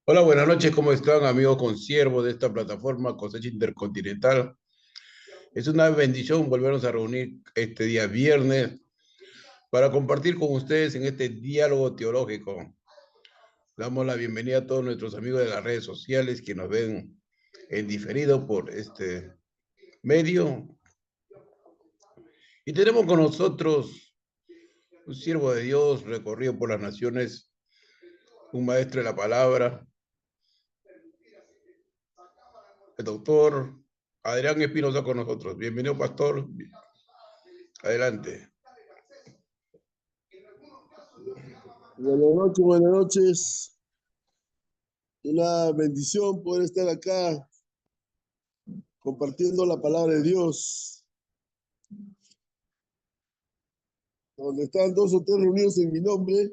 Hola, buenas noches, ¿cómo están, amigos consiervos de esta plataforma Cosecha Intercontinental? Es una bendición volvernos a reunir este día viernes para compartir con ustedes en este diálogo teológico. Damos la bienvenida a todos nuestros amigos de las redes sociales que nos ven en diferido por este medio. Y tenemos con nosotros un siervo de Dios recorrido por las naciones, un maestro de la palabra, el doctor Adrián Espinosa con nosotros. Bienvenido, pastor. Adelante. Buenas noches, buenas noches. Una bendición poder estar acá compartiendo la palabra de Dios. Donde están dos o tres reunidos en mi nombre,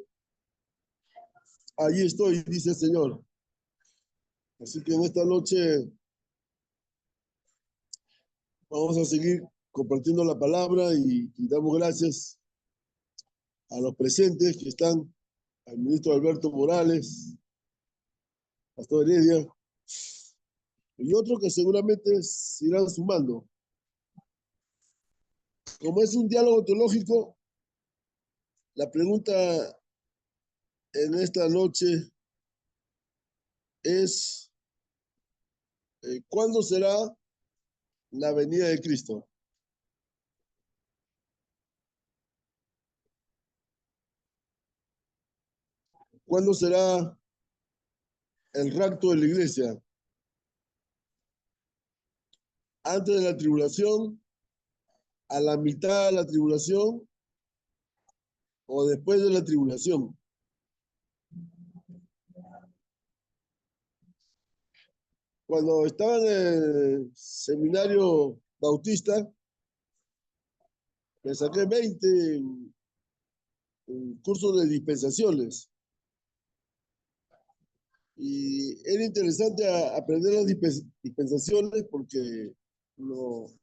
allí estoy, dice el Señor. Así que en esta noche vamos a seguir compartiendo la palabra y damos gracias a los presentes que están, al ministro Alberto Morales, pastor Heredia, y otros que seguramente se irán sumando. Como es un diálogo teológico, la pregunta en esta noche es ¿cuándo será la venida de Cristo? ¿Cuándo será el rapto de la iglesia? ¿Antes de la tribulación? ¿A la mitad de la tribulación? ¿O después de la tribulación? Cuando estaba en el seminario bautista, me saqué 20 en cursos de dispensaciones. Y era interesante aprender las dispensaciones porque nos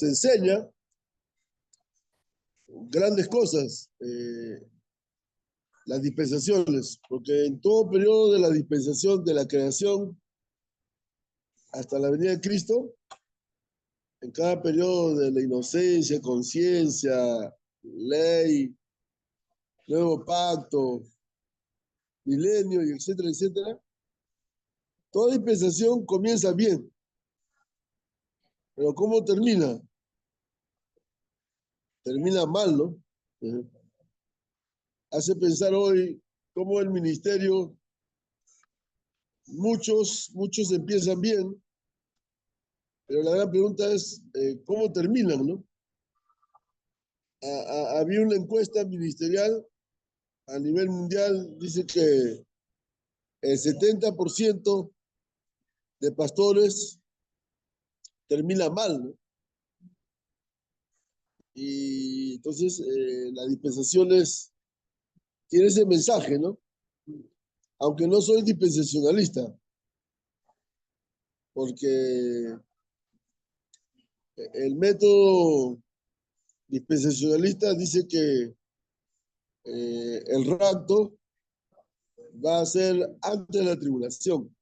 enseña grandes cosas, las dispensaciones, porque en todo periodo de la dispensación de la creación hasta la venida de Cristo, en cada periodo de la inocencia, conciencia, ley, nuevo pacto, milenio, y etcétera, etcétera, toda dispensación comienza bien, pero ¿cómo termina? Termina mal, ¿no? Hace pensar hoy cómo el ministerio, muchos empiezan bien, pero la gran pregunta es cómo terminan, ¿no? Había una encuesta ministerial a nivel mundial, dice que el 70% de pastores termina mal, ¿no? Y entonces la dispensación tiene ese mensaje, ¿no? Aunque no soy dispensacionalista, porque el método dispensacionalista dice que el rapto va a ser antes de la tribulación.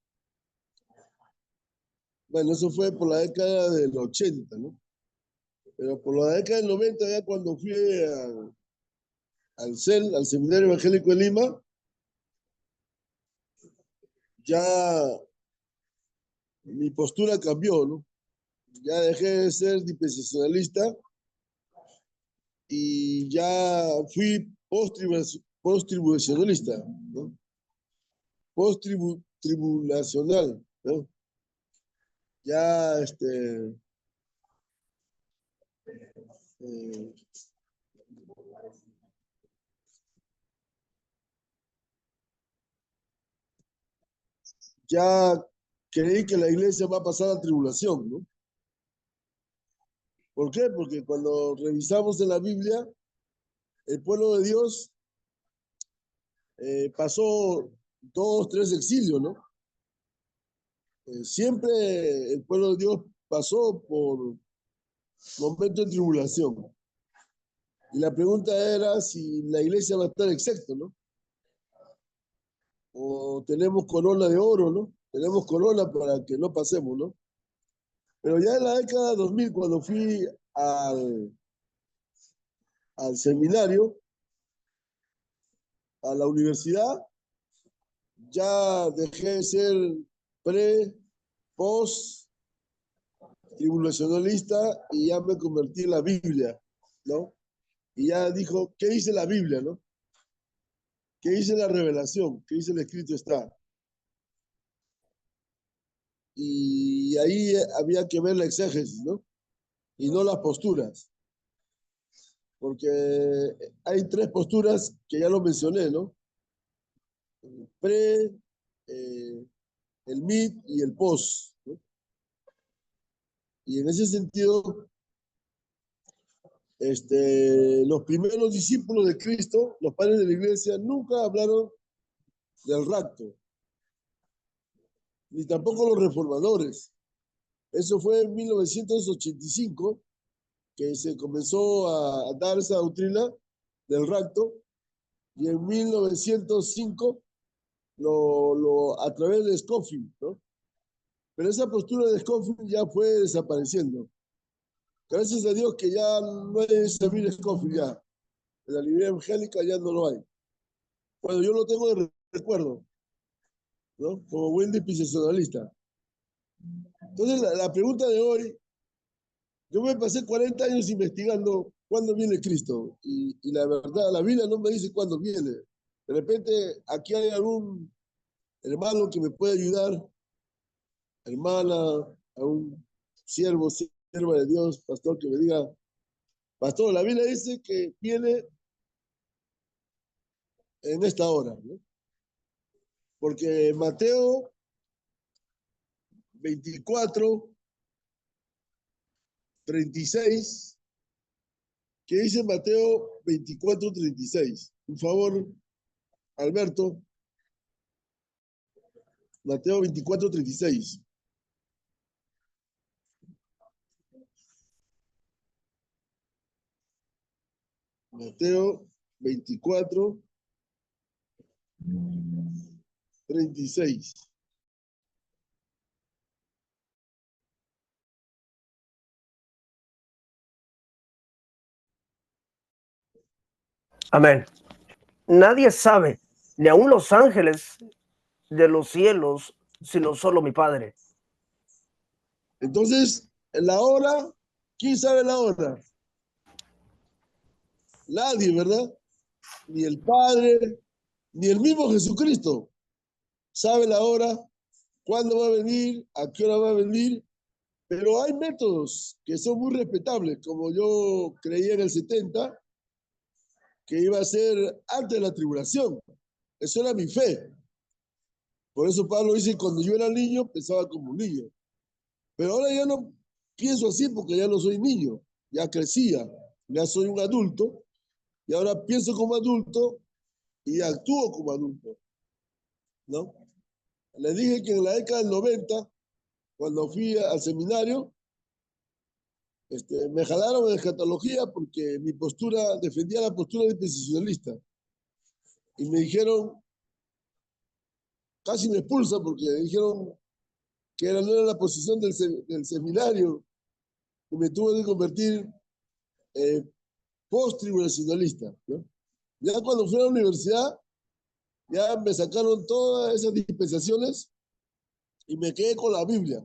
Bueno, eso fue por la década del 80, ¿no? Pero por la década del 90, ya cuando fui al CEL, al Seminario Evangélico de Lima, ya mi postura cambió, ¿no? Ya dejé de ser dispensacionalista y ya fui post-tribulacionalista, ¿no? Post-tribulacional, ¿no? Ya, eh, ya creí que la iglesia va a pasar a tribulación, ¿no? ¿Por qué? Porque cuando revisamos en la Biblia, el pueblo de Dios pasó 2, 3 exilios, ¿no? Siempre el pueblo de Dios pasó por momentos de tribulación. Y la pregunta era si la iglesia va a estar excepto, ¿no? o tenemos corona de oro, ¿no? Tenemos corona para que no pasemos, ¿no? Pero ya en la década de 2000, cuando fui al seminario, a la universidad, ya dejé de ser pre, post, tribulacionalista y ya me convertí en la Biblia, ¿no? Y ya dijo, ¿qué dice la Biblia, no? ¿Qué dice la revelación? ¿Qué dice el escrito está? Y ahí había que ver la exégesis, ¿no? Y no las posturas, porque hay tres posturas que ya lo mencioné, ¿no? El pre, eh, el mid y el post, ¿no? Y en ese sentido, los primeros discípulos de Cristo, los padres de la iglesia, nunca hablaron del rapto, ni tampoco los reformadores. Eso fue en 1985 que se comenzó a dar esa doctrina del rapto, y en 1905 a través de Scofield, ¿no? Pero esa postura de Scofield ya fue desapareciendo. Gracias a Dios que ya no hay ese Bill Scofield ya. En la librería evangélica ya no lo hay. Bueno, yo lo tengo de recuerdo, ¿no? Como buen dispensacionalista. Entonces, la pregunta de hoy, yo me pasé 40 años investigando cuándo viene Cristo. Y la verdad, la Biblia no me dice cuándo viene. De repente, aquí hay algún hermano que me puede ayudar, hermana, a un siervo, sierva de Dios, pastor, que me diga, pastor, la Biblia dice que viene en esta hora, ¿no? Porque Mateo 24:36, ¿qué dice Mateo 24:36? Por favor, Alberto, Mateo 24:36. Mateo 24:36. Amén. Nadie sabe, ni aun los ángeles de los cielos, sino solo mi Padre. Entonces, la hora, ¿quién sabe la hora? Nadie, ¿verdad? Ni el Padre, ni el mismo Jesucristo sabe la hora, cuándo va a venir, a qué hora va a venir, pero hay métodos que son muy respetables, como yo creía en el 70, que iba a ser antes de la tribulación. Eso era mi fe. Por eso Pablo dice, cuando yo era niño, pensaba como un niño. Pero ahora ya no pienso así porque ya no soy niño, ya crecía, ya soy un adulto, y ahora pienso como adulto y actúo como adulto, ¿no? Les dije que en la década del 90, cuando fui al seminario, me jalaron de escatología porque mi postura defendía la postura dispensacionalista. Y me dijeron, casi me expulsan porque dijeron que no era la posición del seminario, y me tuve que convertir post-tribulacionalista, ¿no? Ya cuando fui a la universidad, ya me sacaron todas esas dispensaciones y me quedé con la Biblia.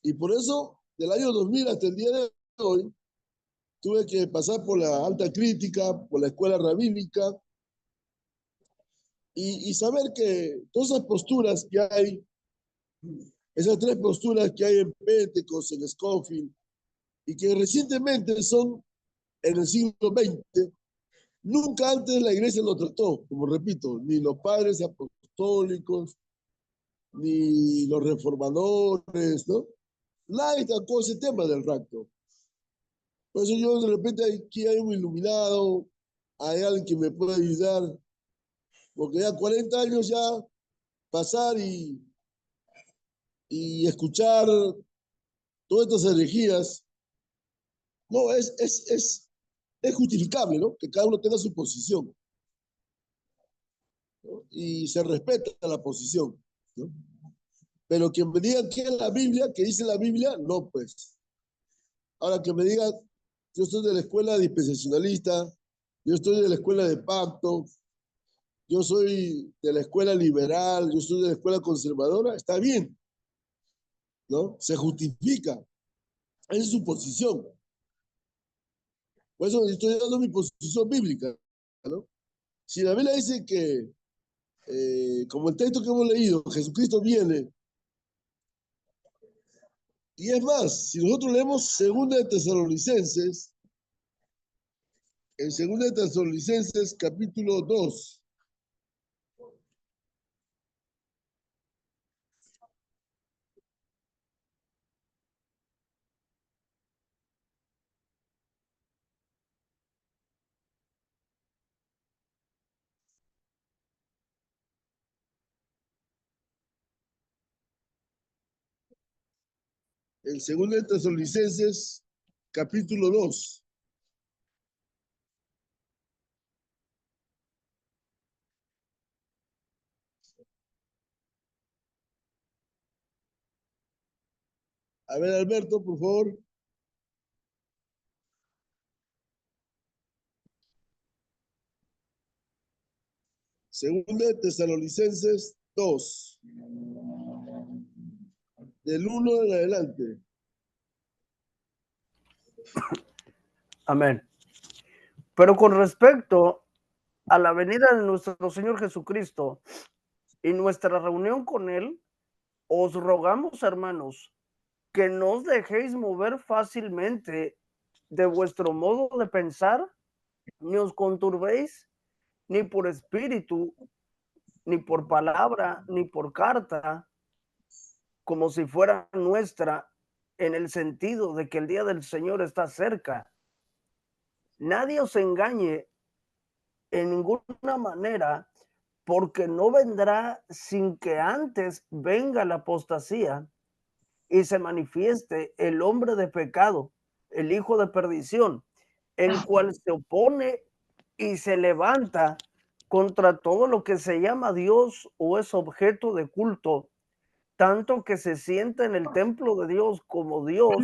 Y por eso, del año 2000 hasta el día de hoy, tuve que pasar por la alta crítica, por la escuela rabínica, y saber que todas esas posturas que hay, esas tres posturas que hay en Pentecost, en Scofield, y que recientemente son en el siglo XX, nunca antes la iglesia lo trató, como repito, ni los padres apostólicos, ni los reformadores, ¿no? Nadie tocó ese tema del rapto. Por eso yo de repente aquí hay un iluminado, hay alguien que me puede ayudar, porque ya 40 años ya pasar y escuchar todas estas herejías, no, es justificable, ¿no? Que cada uno tenga su posición. ¿no? Y se respeta la posición, ¿no? Pero que me digan que es la Biblia, que dice la Biblia, no, pues. Ahora que me digan, yo estoy de la escuela dispensacionalista, yo estoy de la escuela de pacto, yo soy de la escuela liberal, yo soy de la escuela conservadora, está bien, ¿no? Se justifica. Esa es su posición. Por eso estoy dando mi posición bíblica, ¿no? Si la Biblia dice que, como el texto que hemos leído, Jesucristo viene, y es más, si nosotros leemos Segunda de Tesalonicenses, en Segunda de Tesalonicenses capítulo 2, en Segunda de Tesalonicenses capítulo 2. A ver, Alberto, por favor. Segunda de Tesalonicenses 2, del 1 en adelante. Amén. Pero con respecto a la venida de nuestro Señor Jesucristo y nuestra reunión con Él, os rogamos, hermanos, que no os dejéis mover fácilmente de vuestro modo de pensar, ni os conturbéis, ni por espíritu, ni por palabra, ni por carta, como si fuera nuestra, en el sentido de que el día del Señor está cerca. Nadie os engañe en ninguna manera, porque no vendrá sin que antes venga la apostasía y se manifieste el hombre de pecado, el hijo de perdición, el cual se opone y se levanta contra todo lo que se llama Dios o es objeto de culto, tanto que se sienta en el templo de Dios como Dios,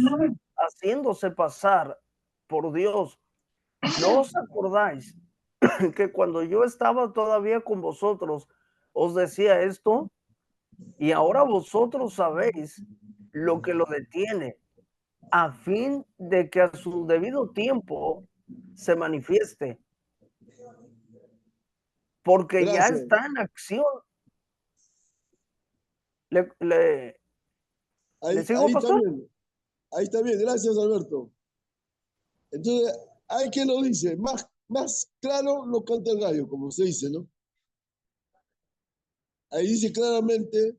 haciéndose pasar por Dios. ¿No os acordáis que cuando yo estaba todavía con vosotros os decía esto? Y ahora vosotros sabéis lo que lo detiene, a fin de que a su debido tiempo se manifieste, porque ya Gracias. está en acción. ¿Le Ahí, sigo, ahí está pastor? bien. Ahí está bien. Gracias, Alberto. Entonces, hay quien lo dice, más claro lo canta el gallo, como se dice, ¿no? Ahí dice claramente,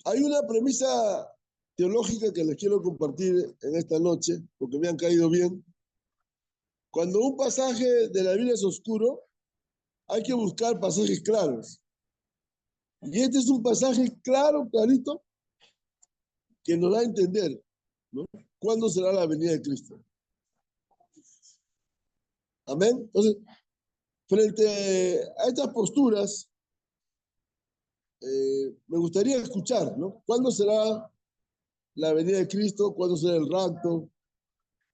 hay una premisa teológica que les quiero compartir en esta noche, porque me han caído bien. Cuando un pasaje de la Biblia es oscuro, hay que buscar pasajes claros. Y este es un pasaje claro, clarito, que nos da a entender, ¿no? ¿Cuándo será la venida de Cristo? Amén. Entonces, frente a estas posturas, me gustaría escuchar, ¿no? ¿Cuándo será la venida de Cristo? ¿Cuándo será el rapto?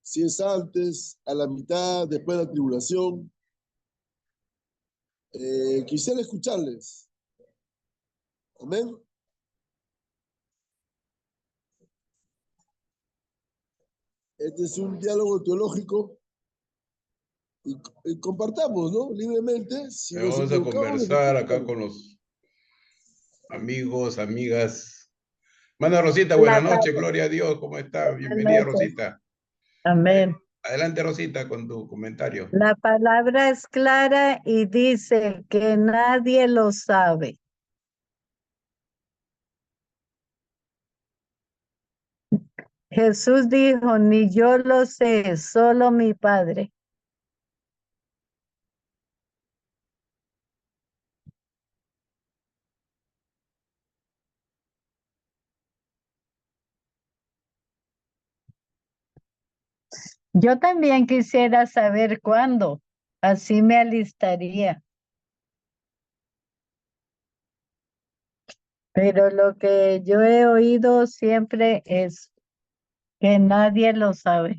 Si es antes, a la mitad, después de la tribulación. Quisiera escucharles. Amén. Este es un diálogo teológico y compartamos, ¿no? Libremente. Si nos Vamos a equivocamos, nos conversar acá equivocamos. con los amigos, amigas. Mana Rosita, La buenas noches, gloria a Dios, ¿cómo está? Bienvenida, palabra, Rosita. amén. Adelante, Rosita, con tu comentario. La palabra es clara y dice que nadie lo sabe. Jesús dijo, ni yo lo sé, solo mi Padre. Yo también quisiera saber cuándo, así me alistaría. Pero lo que yo he oído siempre es que nadie lo sabe.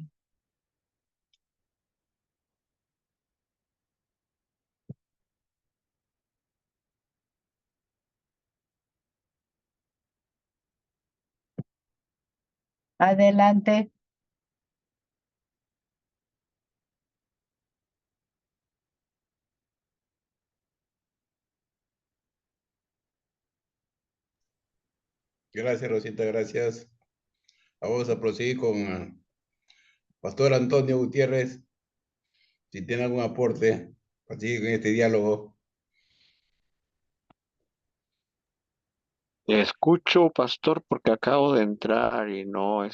Adelante. Gracias, Rosita, gracias. Vamos a proseguir con Pastor Antonio Gutiérrez. Si tiene algún aporte, así en este diálogo. Escucho, pastor, porque acabo de entrar y no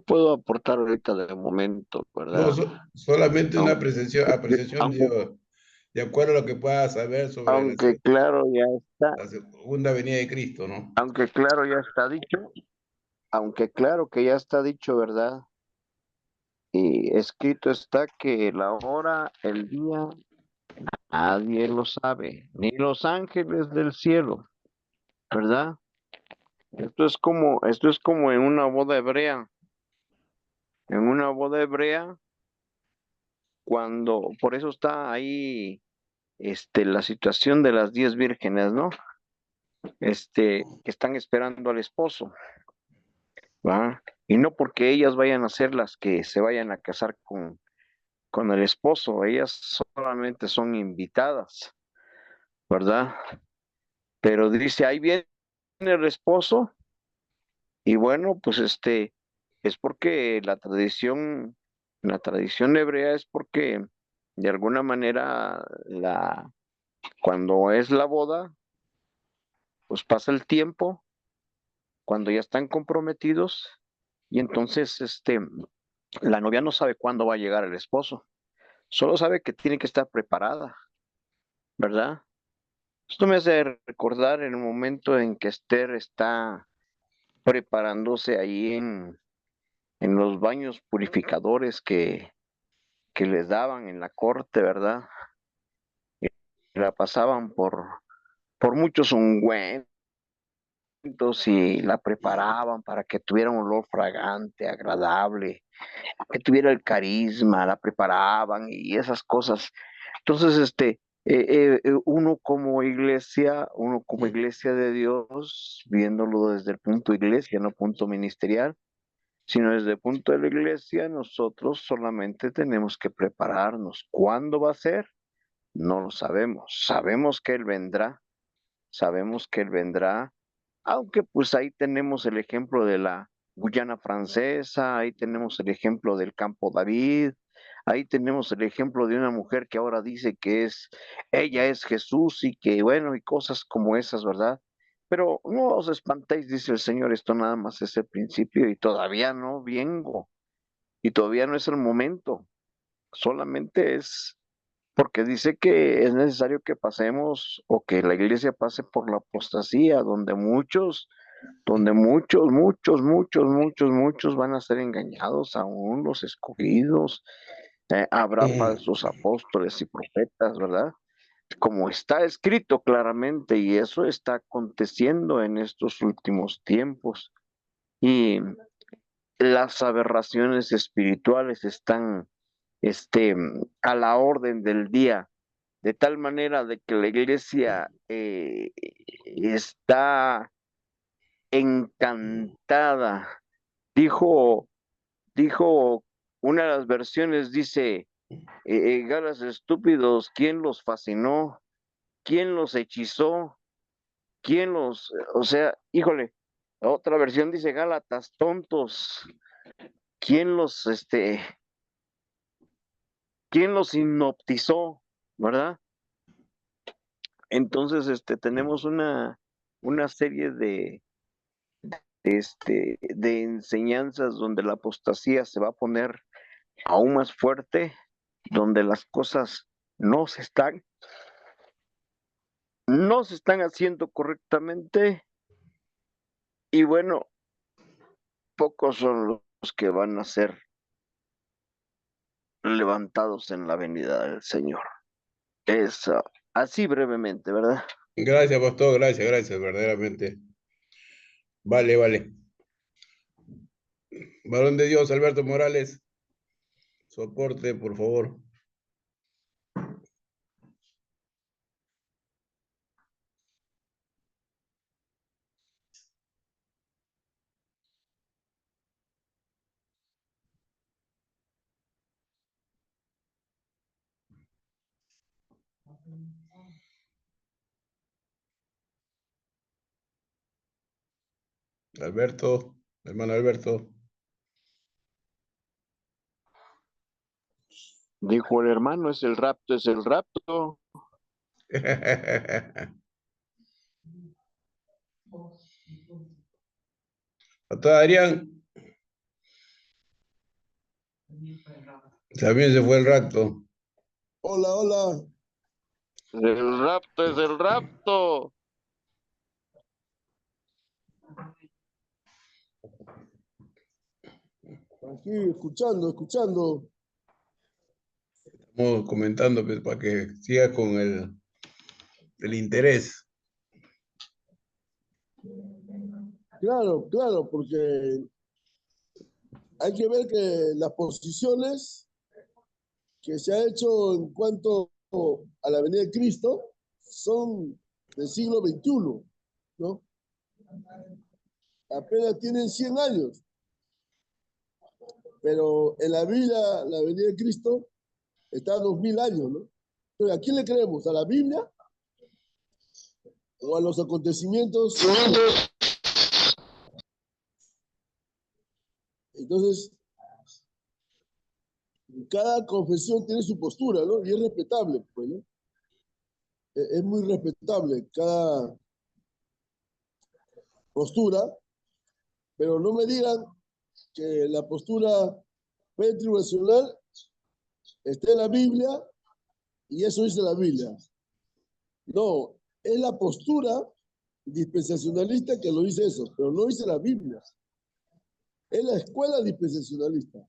puedo aportar ahorita de momento, No, ¿verdad? solamente una Aunque, apreciación aunque, de acuerdo a lo que pueda saber sobre aunque claro ya está, la segunda venida de Cristo, ¿no? aunque claro ya está dicho, aunque claro que ya está dicho, ¿verdad? Y escrito está que la hora, el día, nadie lo sabe, ni los ángeles del cielo, ¿verdad? Esto es como en una boda hebrea, cuando, por eso está ahí, la situación de las 10 vírgenes, ¿no? Que están esperando al esposo, ¿va? Y no porque ellas vayan a ser las que se vayan a casar con el esposo, ellas solamente son invitadas, ¿verdad? Pero dice, ahí viene el esposo, y bueno, pues es porque la tradición hebrea es porque de alguna manera cuando es la boda, pues pasa el tiempo, cuando ya están comprometidos, y entonces la novia no sabe cuándo va a llegar el esposo, solo sabe que tiene que estar preparada, ¿verdad? Esto me hace recordar el momento en que Esther está preparándose ahí en los baños purificadores que les daban en la corte, ¿verdad? La pasaban por muchos ungüentos y la preparaban para que tuviera un olor fragante, agradable, que tuviera el carisma, la preparaban y esas cosas. Entonces, uno como iglesia de Dios, viéndolo desde el punto iglesia, no punto ministerial, sino desde el punto de la iglesia, nosotros solamente tenemos que prepararnos. ¿Cuándo va a ser? No lo sabemos. Sabemos que Él vendrá, aunque pues ahí tenemos el ejemplo de la Guyana Francesa, ahí tenemos el ejemplo del Campo David, ahí tenemos el ejemplo de una mujer que ahora dice ella es Jesús y que bueno, y cosas como esas, ¿verdad? Pero no os espantéis, dice el Señor, esto nada más es el principio y todavía no vengo, y todavía no es el momento, solamente es porque dice que es necesario que pasemos o que la iglesia pase por la apostasía, muchos van a ser engañados, aún los escogidos. Habrá falsos apóstoles y profetas, ¿verdad? Como está escrito claramente, y eso está aconteciendo en estos últimos tiempos. Y las aberraciones espirituales están, a la orden del día, de tal manera de que la iglesia está encantada. Dijo, dijo, una de las versiones dice, Galas estúpidos, ¿quién los fascinó? ¿Quién los hechizó? O sea, híjole, otra versión dice Gálatas tontos, ¿quién los, quién los hipnotizó? ¿Verdad? Entonces, tenemos una serie de enseñanzas donde la apostasía se va a poner aún más fuerte, donde las cosas no se están, no se están haciendo correctamente, y bueno, pocos son los que van a ser levantados en la venida del Señor. Es así brevemente, ¿verdad? Gracias, pastor, gracias, verdaderamente. Vale. Varón de Dios, Alberto Morales, soporte, por favor. Alberto, hermano Alberto. Dijo el hermano, es el rapto, es el rapto. Pastor Adrián. También se fue el rapto. Hola. El rapto es el rapto. Aquí, escuchando. Estamos comentando pues, para que siga con el interés. Claro, porque hay que ver que las posiciones que se ha hecho en cuanto a la venida de Cristo son del siglo XXI, ¿no? Apenas tienen 100 años, pero en la Biblia la venida de Cristo está a 2000 años, ¿no? Entonces, ¿a quién le creemos? ¿A la Biblia o a los acontecimientos? Entonces, cada confesión tiene su postura, ¿no? Y es respetable, pues, ¿no? Es muy respetable cada postura, pero no me digan que la postura pretribulacional está en la Biblia y eso dice la Biblia. No, es la postura dispensacionalista que lo dice eso, pero no dice la Biblia. Es la escuela dispensacionalista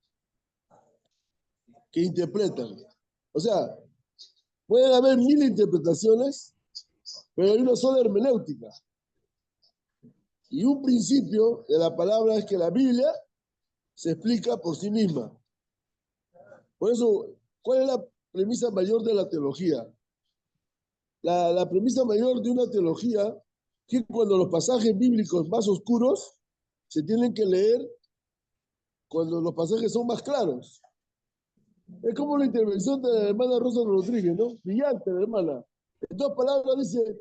que interpretan. O sea, pueden haber 1000 interpretaciones, pero hay una sola hermenéutica. Y un principio de la palabra es que la Biblia se explica por sí misma. Por eso, ¿cuál es la premisa mayor de la teología? La premisa mayor de una teología es que cuando los pasajes bíblicos más oscuros se tienen que leer cuando los pasajes son más claros. Es como la intervención de la hermana Rosa Rodríguez, ¿no? Brillante, la hermana. En 2 palabras dice,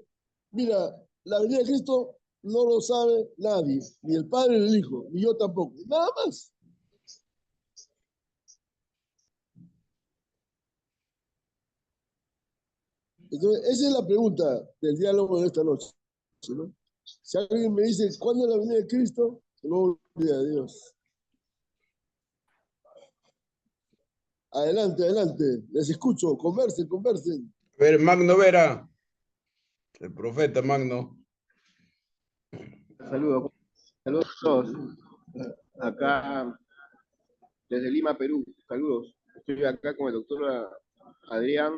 mira, la venida de Cristo no lo sabe nadie, ni el Padre ni el Hijo, ni yo tampoco. Nada más. Entonces, esa es la pregunta del diálogo de esta noche, ¿no? Si alguien me dice, ¿cuándo es la venida de Cristo? Gloria a Dios. Adelante. Les escucho. Conversen. A ver, Magno Vera, el profeta Magno. Saludos a todos. Acá desde Lima, Perú. Saludos. Estoy acá con el doctor Adrián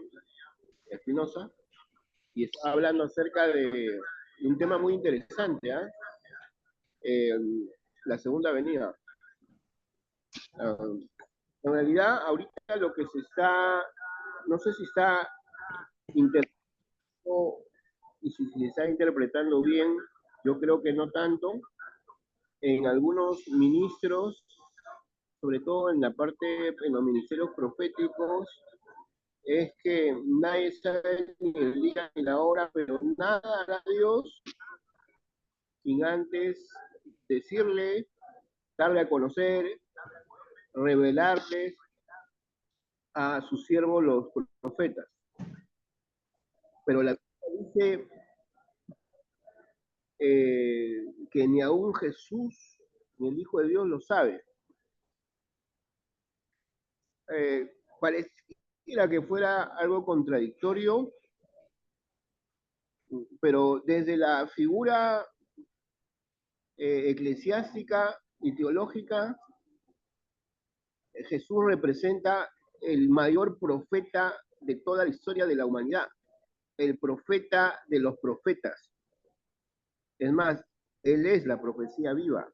Espinosa y está hablando acerca de un tema muy interesante, la segunda venida. En realidad, ahorita lo que se está, no sé si está interpretando y si se está interpretando bien, yo creo que no tanto. En algunos ministros, sobre todo en la parte, en los ministerios proféticos, es que nadie sabe ni el día ni la hora, pero nada hará Dios sin antes decirle, darle a conocer, revelarles a sus siervos los profetas. Pero la Biblia dice que ni aún Jesús ni el Hijo de Dios lo sabe. Pareciera que fuera algo contradictorio, pero desde la figura eclesiástica y teológica, Jesús representa el mayor profeta de toda la historia de la humanidad. el profeta de los profetas. Es más, él es la profecía viva.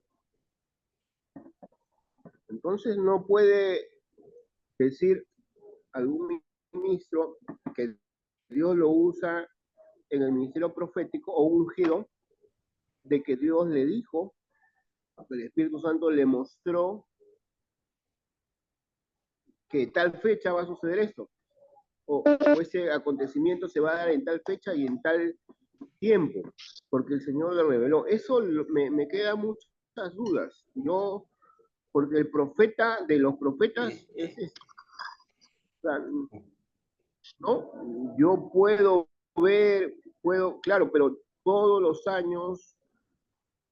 Entonces no puede decir algún ministro que Dios lo usa en el ministerio profético o ungido, de que Dios le dijo, el Espíritu Santo le mostró que tal fecha va a suceder esto, o ese acontecimiento se va a dar en tal fecha y en tal tiempo, porque el Señor le reveló. Eso me queda muchas dudas. Yo, porque el profeta de los profetas es o sea, ¿no? Yo puedo ver, claro, pero todos los años,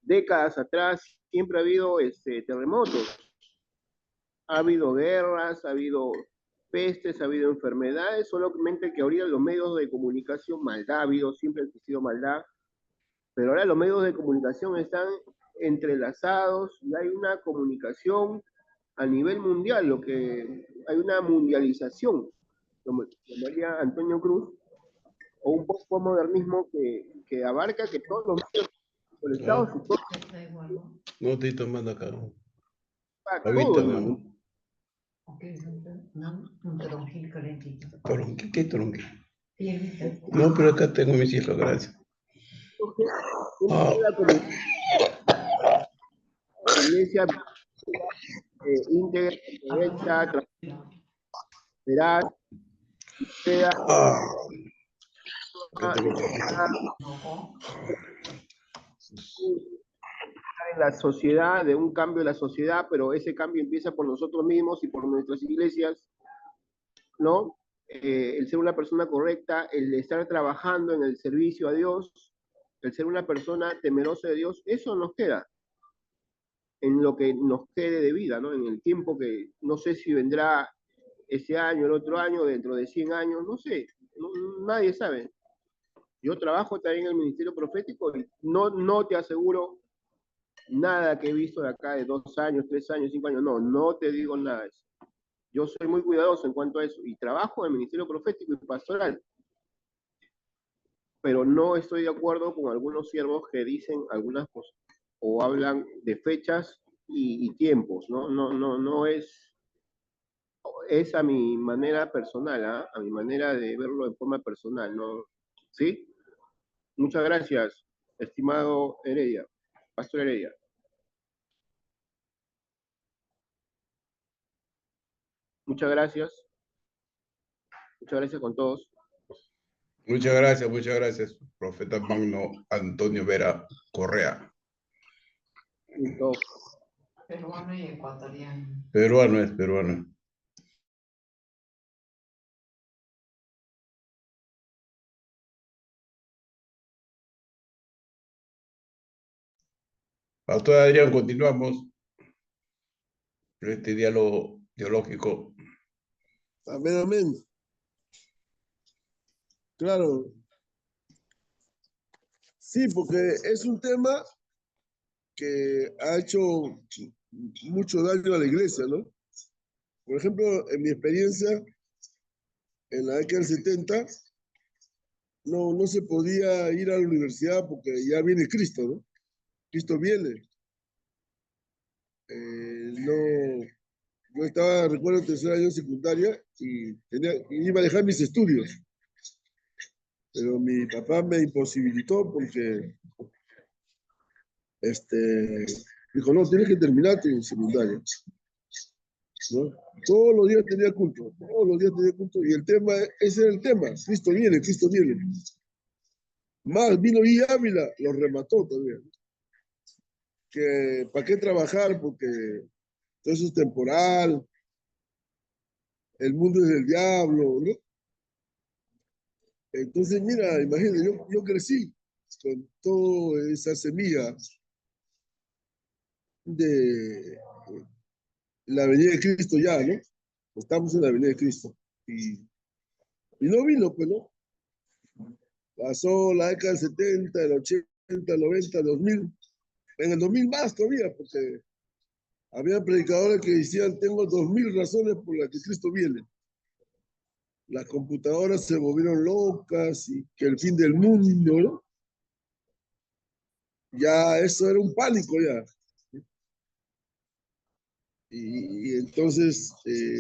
décadas atrás, siempre ha habido terremotos, ha habido guerras, ha habido pestes, ha habido enfermedades, solamente que ahorita los medios de comunicación, maldad ha habido, siempre ha existido maldad, pero ahora los medios de comunicación están entrelazados y hay una comunicación a nivel mundial, lo que hay una mundialización, como llamaría Antonio Cruz, o un poco modernismo que abarca que todos los medios conectados y todo, No estoy tomando acá. para Ahorita, todo el no. mundo. Toronqui, ¿qué toronqui? No, pero acá tengo mis hijos, gracias. Ah, La iglesia íntegra, correcta, veraz, sea acá tengo todo. en la sociedad, de un cambio en la sociedad, pero ese cambio empieza por nosotros mismos y por nuestras iglesias, ¿no? El ser una persona correcta, el estar trabajando en el servicio a Dios, el ser una persona temerosa de Dios, eso nos queda en lo que nos quede de vida, ¿no? En el tiempo que no sé si vendrá ese año, el otro año, dentro de 100 años, no sé, nadie sabe. Yo trabajo también en el ministerio profético y no te aseguro nada que he visto de acá de 2 años, 3 años, 5 años, no te digo nada de eso. Yo soy muy cuidadoso en cuanto a eso y trabajo en el ministerio profético y pastoral, pero no estoy de acuerdo con algunos siervos que dicen algunas cosas o hablan de fechas y tiempos, no es a mi manera personal, ¿eh? A mi manera de verlo de forma personal, ¿no? ¿Sí? Muchas gracias, estimado Heredia, Pastor Heredia. Muchas gracias. Muchas gracias con todos. Muchas gracias, profeta Magno Antonio Vera Correa. Listo. Peruano y ecuatoriano. Peruano. Pastor Adrián, continuamos este diálogo teológico. Amén, amén. Claro. Sí, porque es un tema que ha hecho mucho daño a la iglesia, ¿no? Por ejemplo, en mi experiencia, en la década del 70, no se podía ir a la universidad porque ya viene Cristo, ¿no? Cristo viene. No, yo estaba, recuerdo, en tercer año de secundaria y iba a dejar mis estudios. Pero mi papá me imposibilitó porque dijo, no, tienes que terminarte en secundaria, ¿no? Todos los días tenía culto, y el tema, ese era el tema, Cristo viene, Cristo viene. Más vino y Ávila, lo remató todavía. Que ¿para qué trabajar? Porque todo eso es temporal, el mundo es del diablo, ¿no? Entonces, mira, imagínate, yo crecí con toda esa semilla de la venida de Cristo ya, ¿no? Estamos en la venida de Cristo. Y no vino, pues, ¿no? Pasó la década del 70, del 80, del 90, del 2000. En el 2000 más todavía, porque había predicadores que decían, tengo 2000 razones por las que Cristo viene. las computadoras se volvieron locas y que el fin del mundo, ¿no? Ya eso era un pánico ya. Y entonces,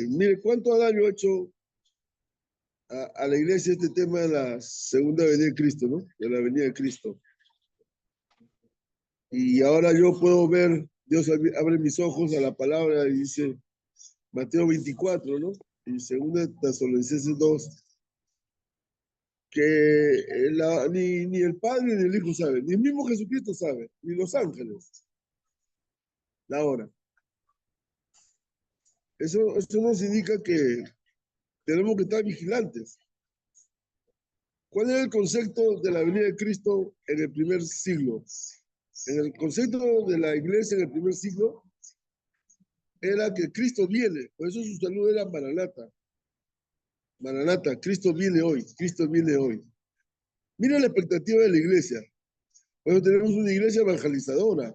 mire, ¿cuánto daño ha hecho a la iglesia este tema de la segunda venida de Cristo, ¿no? De la venida de Cristo. Y ahora yo puedo ver, Dios abre mis ojos a la palabra y dice, Mateo 24, ¿no? Y 2 Tesalonicenses 2, que ni el Padre ni el Hijo saben, ni el mismo Jesucristo sabe, ni los ángeles, la hora. Eso nos indica que tenemos que estar vigilantes. ¿Cuál es el concepto de la venida de Cristo en el primer siglo? En el concepto de la iglesia en el primer siglo era que Cristo viene, por eso su saludo era Maranata. Maranata, Cristo viene hoy, Cristo viene hoy. Mira la expectativa de la iglesia. Por eso tenemos una iglesia evangelizadora,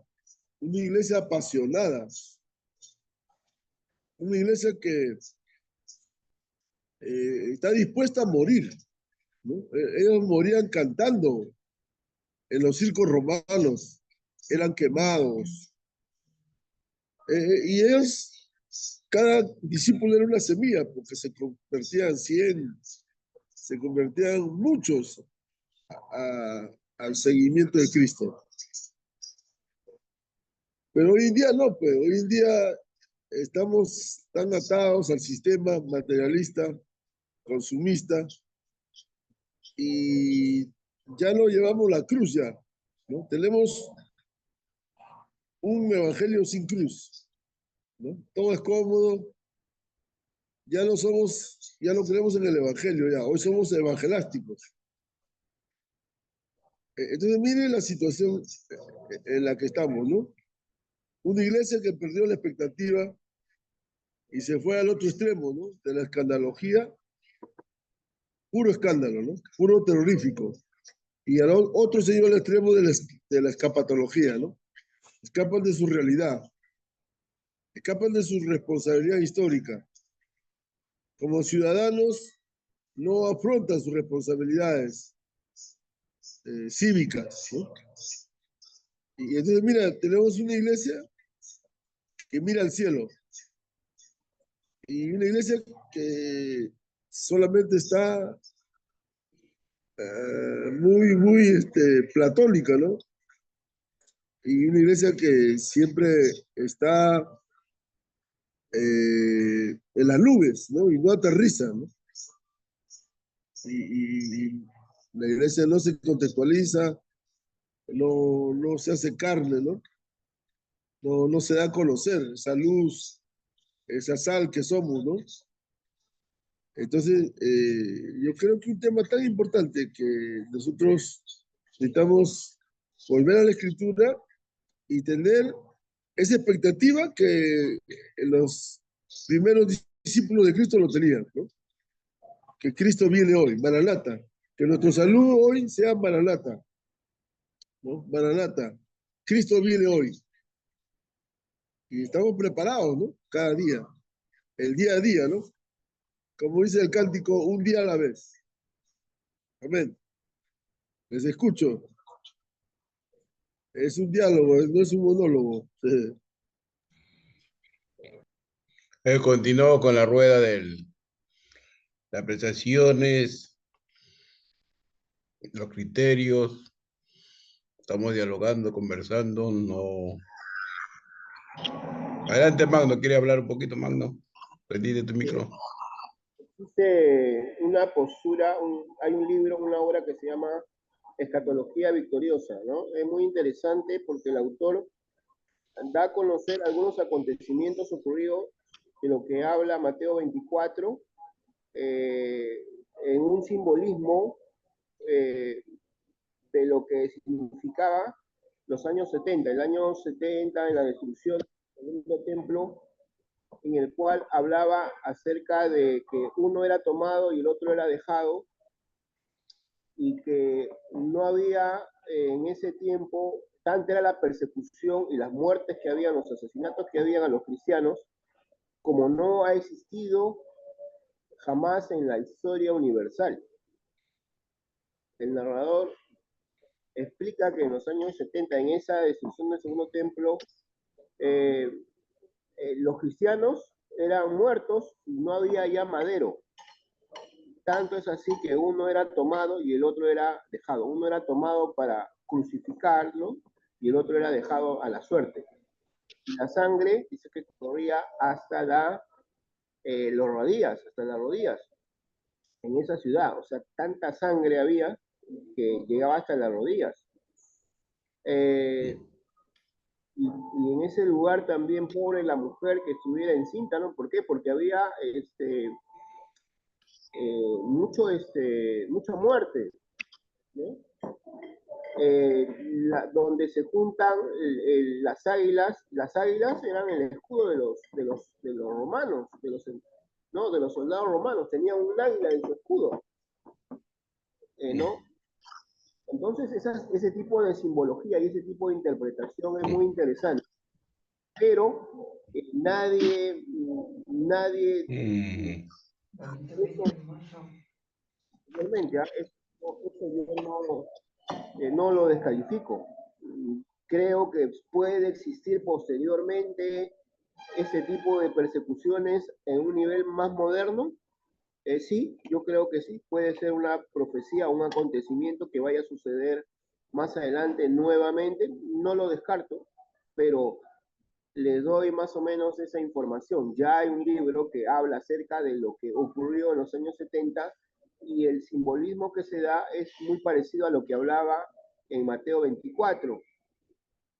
una iglesia apasionada, una iglesia que está dispuesta a morir, ¿no? Ellos morían cantando en los circos romanos, eran quemados. Y ellos, cada discípulo era una semilla, porque se convertían 100, se convertían muchos al seguimiento de Cristo. Pero hoy en día no, pues hoy en día estamos tan atados al sistema materialista, consumista, y ya no llevamos la cruz ya, ¿no? Tenemos un evangelio sin cruz, ¿no? Todo es cómodo, ya no creemos en el evangelio ya, hoy somos evangelásticos. Entonces mire la situación en la que estamos, ¿no? Una iglesia que perdió la expectativa y se fue al otro extremo, ¿no? De la escandalogía, puro escándalo, ¿no? Puro terrorífico. Y al otro se lleva al extremo de la escapatología, ¿no? Escapan de su realidad, escapan de su responsabilidad histórica. Como ciudadanos no afrontan sus responsabilidades cívicas, ¿no? Y entonces, mira, tenemos una iglesia que mira al cielo y una iglesia que solamente está muy platónica, ¿no? Y una iglesia que siempre está en las nubes, ¿no? Y no aterriza, ¿no? Y la iglesia no se contextualiza, no se hace carne, ¿no? No se da a conocer esa luz, esa sal que somos, ¿no? Entonces, yo creo que un tema tan importante que nosotros necesitamos volver a la escritura y tener esa expectativa que los primeros discípulos de Cristo lo tenían, ¿no? Que Cristo viene hoy, Maranata, que nuestro saludo hoy sea Maranata, ¿no? Maranata, Cristo viene hoy. Y estamos preparados, ¿no? Cada día, el día a día, ¿no? Como dice el cántico, un día a la vez. Amén. Les escucho. Es un diálogo, no es un monólogo. Continuó con la rueda de apreciaciones, los criterios. Estamos dialogando, conversando. No. Adelante, Magno. ¿Quiere hablar un poquito, Magno? Prendite tu micro. Existe una postura, hay un libro, una obra que se llama Escatología Victoriosa, ¿no? Es muy interesante porque el autor da a conocer algunos acontecimientos ocurridos de lo que habla Mateo 24, en un simbolismo de lo que significaba los años 70, el año 70 en la destrucción del segundo templo, en el cual hablaba acerca de que uno era tomado y el otro era dejado, y que no había en ese tiempo, tanta era la persecución y las muertes que habían, los asesinatos que habían a los cristianos, como no ha existido jamás en la historia universal. El narrador explica que en los años 70, en esa destrucción del segundo templo, los cristianos eran muertos y no había ya madero. Tanto es así que uno era tomado y el otro era dejado. Uno era tomado para crucificarlo y el otro era dejado a la suerte. Y la sangre dice que corría hasta las rodillas en esa ciudad. O sea, tanta sangre había que llegaba hasta las rodillas. Y en ese lugar también, pobre la mujer que estuviera encinta, ¿no? ¿Por qué? Porque había mucha muerte, ¿no? Donde se juntan las águilas eran el escudo de los romanos, ¿no? De los soldados romanos, tenían un águila en su escudo, ¿no? Entonces ese tipo de simbología y ese tipo de interpretación es muy interesante, pero nadie, realmente, eso yo no lo descalifico. Creo que puede existir posteriormente ese tipo de persecuciones en un nivel más moderno. Sí, yo creo que sí, puede ser una profecía, un acontecimiento que vaya a suceder más adelante nuevamente, no lo descarto, pero les doy más o menos esa información. Ya hay un libro que habla acerca de lo que ocurrió en los años 70 y el simbolismo que se da es muy parecido a lo que hablaba en Mateo 24.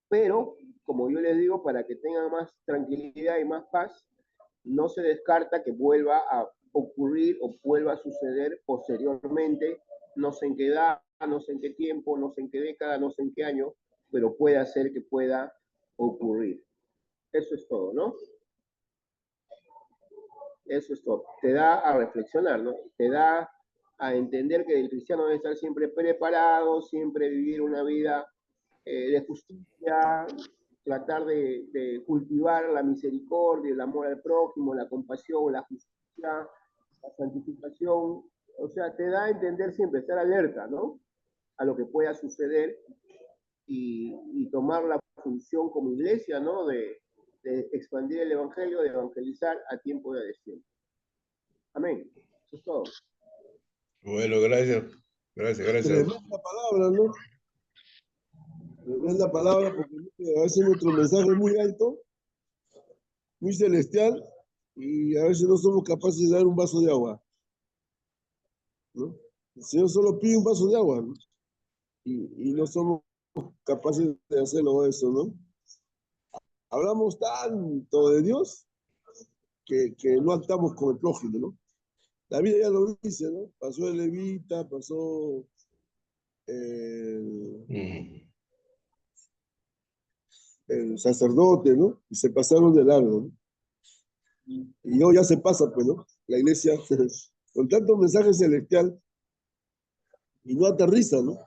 Pero, como yo les digo, para que tengan más tranquilidad y más paz, no se descarta que vuelva a ocurrir o vuelva a suceder posteriormente, no sé en qué edad, no sé en qué tiempo, no sé en qué década, no sé en qué año, pero puede ser que pueda ocurrir. Eso es todo, ¿no? Eso es todo. Te da a reflexionar, ¿no? Te da a entender que el cristiano debe estar siempre preparado, siempre vivir una vida de justicia, tratar de cultivar la misericordia, el amor al prójimo, la compasión, la justicia, la santificación. O sea, te da a entender siempre, estar alerta, ¿no? A lo que pueda suceder y tomar la función como iglesia, ¿no? De expandir el evangelio, de evangelizar a tiempo y a destiempo. Amén. Eso es todo. Bueno, gracias. Gracias. Tremenda palabra, ¿no? Tremenda palabra, porque a veces nuestro mensaje es muy alto, muy celestial, y a veces no somos capaces de dar un vaso de agua, ¿no? El Señor solo pide un vaso de agua, ¿no? Y no somos capaces de hacerlo eso, ¿no? Hablamos tanto de Dios que no actuamos con el prójimo, ¿no? La vida ya lo dice, ¿no? Pasó el levita, pasó el sacerdote, ¿no? Y se pasaron de largo, ¿no? Y hoy ya se pasa, pues, ¿no? La iglesia, con tanto mensaje celestial, y no aterriza, ¿no?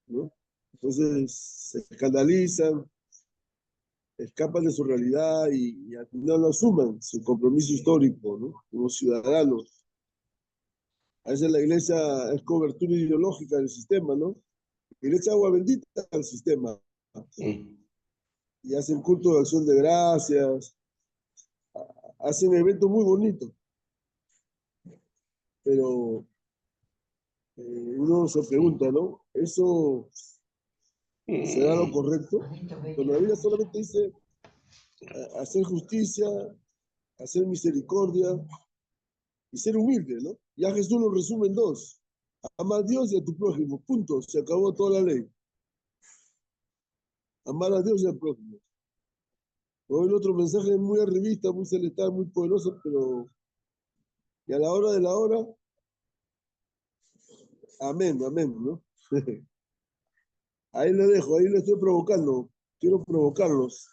¿No? Entonces se escandalizan, escapan de su realidad y al final no asuman su compromiso histórico, ¿no? Como ciudadanos. A veces la iglesia es cobertura ideológica del sistema, ¿no? Y le echa agua bendita al sistema. Y hacen culto de acción de gracias, hacen eventos muy bonitos. Pero uno se pregunta, ¿no? ¿Eso será lo correcto? Pero la Biblia solamente dice hacer justicia, hacer misericordia y ser humilde, ¿no? Ya Jesús lo resume en dos. Ama a Dios y a tu prójimo. Punto. Se acabó toda la ley. Amar a Dios y al prójimo. Hoy el otro mensaje es muy arribista, muy celestial, muy poderoso, pero y a la hora de la hora, amén, ¿no? Ahí le dejo, ahí le estoy provocando. Quiero provocarlos.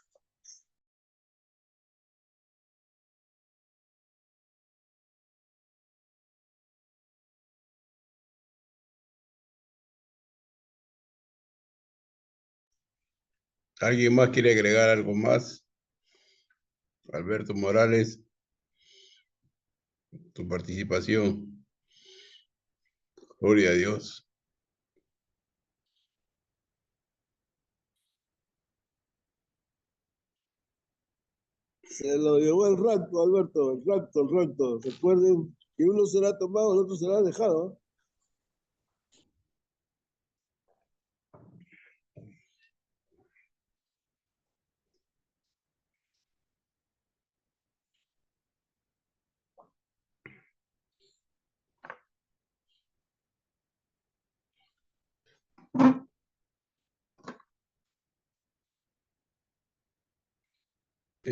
¿Alguien más quiere agregar algo más? Alberto Morales. tu participación. Gloria a Dios. Se lo llevó el rapto, Alberto, el rapto, el rapto. Recuerden que uno será tomado, el otro será dejado.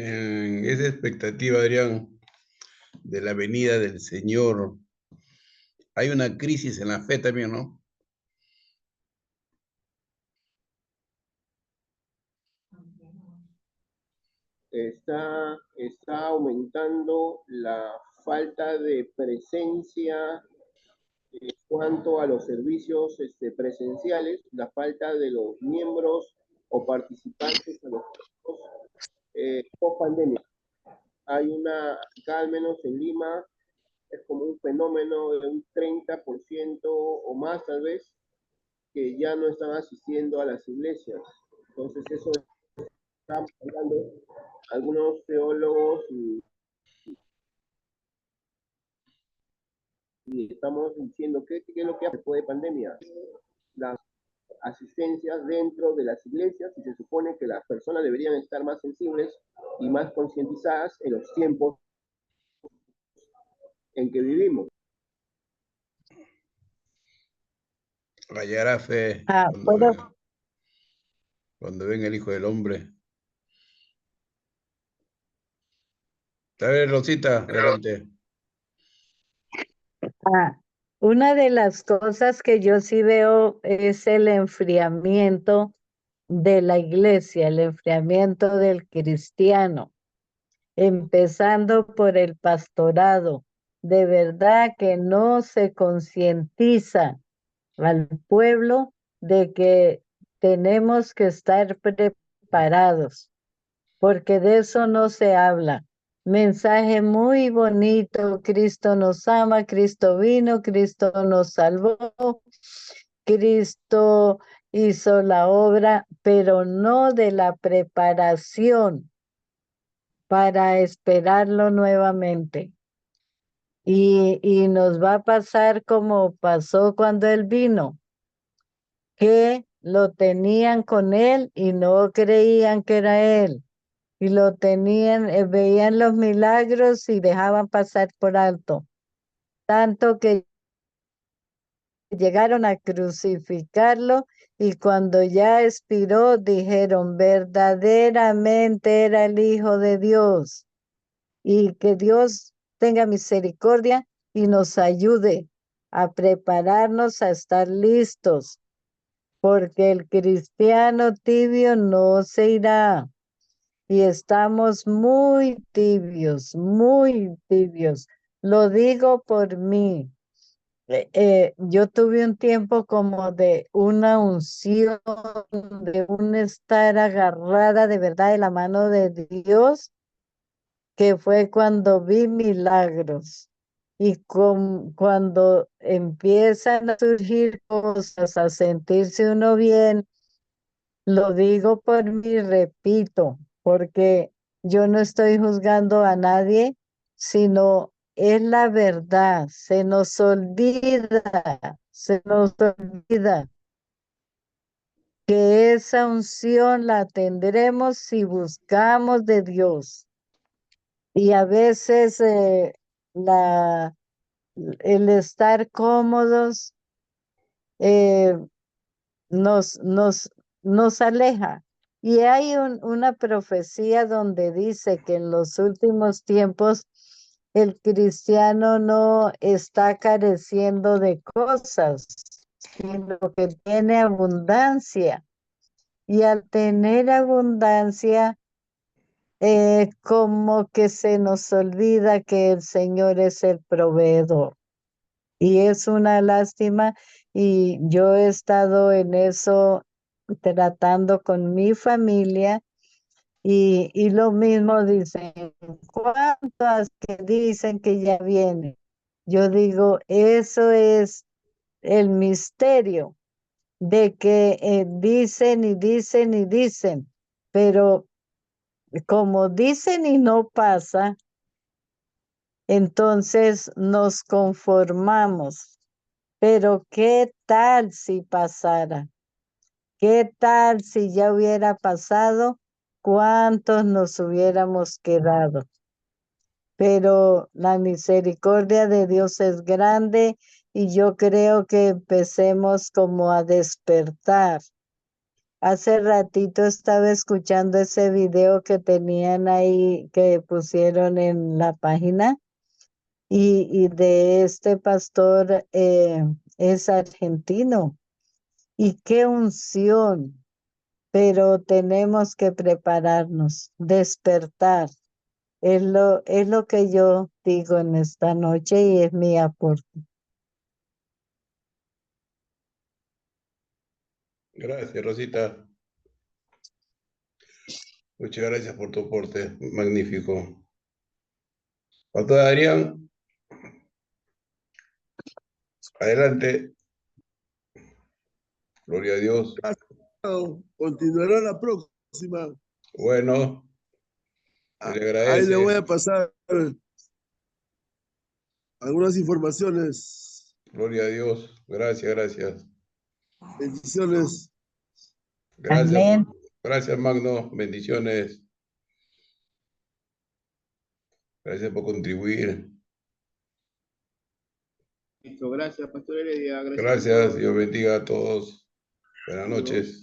En esa expectativa, Adrián, de la venida del Señor, hay una crisis en la fe también, ¿no? Está aumentando la falta de presencia en cuanto a los servicios presenciales, la falta de los miembros o participantes a los post pandemia. Hay acá al menos en Lima, es como un fenómeno de un 30% o más tal vez, que ya no están asistiendo a las iglesias. Entonces eso está hablando algunos teólogos y estamos diciendo qué es lo que hace después de pandemia. Las asistencias dentro de las iglesias y se supone que las personas deberían estar más sensibles y más concientizadas en los tiempos en que vivimos. Hallará fe Puedo, cuando venga el Hijo del Hombre. A ver, Rosita, adelante. ah, una de las cosas que yo sí veo es el enfriamiento de la iglesia, el enfriamiento del cristiano, empezando por el pastorado. De verdad que no se concientiza al pueblo de que tenemos que estar preparados, porque de eso no se habla. Mensaje muy bonito, Cristo nos ama, Cristo vino, Cristo nos salvó, Cristo hizo la obra, pero no de la preparación para esperarlo nuevamente. Y nos va a pasar como pasó cuando Él vino, que lo tenían con Él y no creían que era Él. Y lo tenían, veían los milagros y dejaban pasar por alto. Tanto que llegaron a crucificarlo y cuando ya expiró dijeron, verdaderamente era el Hijo de Dios. Y que Dios tenga misericordia y nos ayude a prepararnos a estar listos, porque el cristiano tibio no se irá. Y estamos muy tibios, muy tibios. Lo digo por mí. Yo tuve un tiempo como de una unción, de un estar agarrada de verdad de la mano de Dios, que fue cuando vi milagros. Y cuando empiezan a surgir cosas, a sentirse uno bien, lo digo por mí, repito, porque yo no estoy juzgando a nadie, sino es la verdad. Se nos olvida que esa unción la tendremos si buscamos de Dios. Y a veces la, el estar cómodos eh, nos aleja. Y hay una profecía donde dice que en los últimos tiempos el cristiano no está careciendo de cosas, sino que tiene abundancia. Y al tener abundancia, como que se nos olvida que el Señor es el proveedor. Y es una lástima y yo he estado en eso tratando con mi familia Y lo mismo dicen, ¿cuántas que dicen que ya viene? Yo digo, eso es el misterio de que dicen y dicen y dicen, pero como dicen y no pasa, entonces nos conformamos. Pero ¿qué tal si pasara? ¿Qué tal si ya hubiera pasado? ¿Cuántos nos hubiéramos quedado? Pero la misericordia de Dios es grande y yo creo que empecemos como a despertar. Hace ratito estaba escuchando ese video que tenían ahí, que pusieron en la página, y de este pastor es argentino. Y qué unción, pero tenemos que prepararnos, despertar. Es lo que yo digo en esta noche y es mi aporte. Gracias, Rosita. Muchas gracias por tu aporte. Magnífico. Pastor Adrián, adelante. Gloria a Dios. Continuará la próxima. Bueno, se le Ahí le voy agradece. a pasar algunas informaciones. Gloria a Dios. Gracias, gracias. Bendiciones. Gracias, Amén. gracias, Magno. Bendiciones. Gracias por contribuir. Listo, gracias, Pastor Heredia. Gracias a Gracias. todos. Dios bendiga a todos. Buenas Adiós. noches.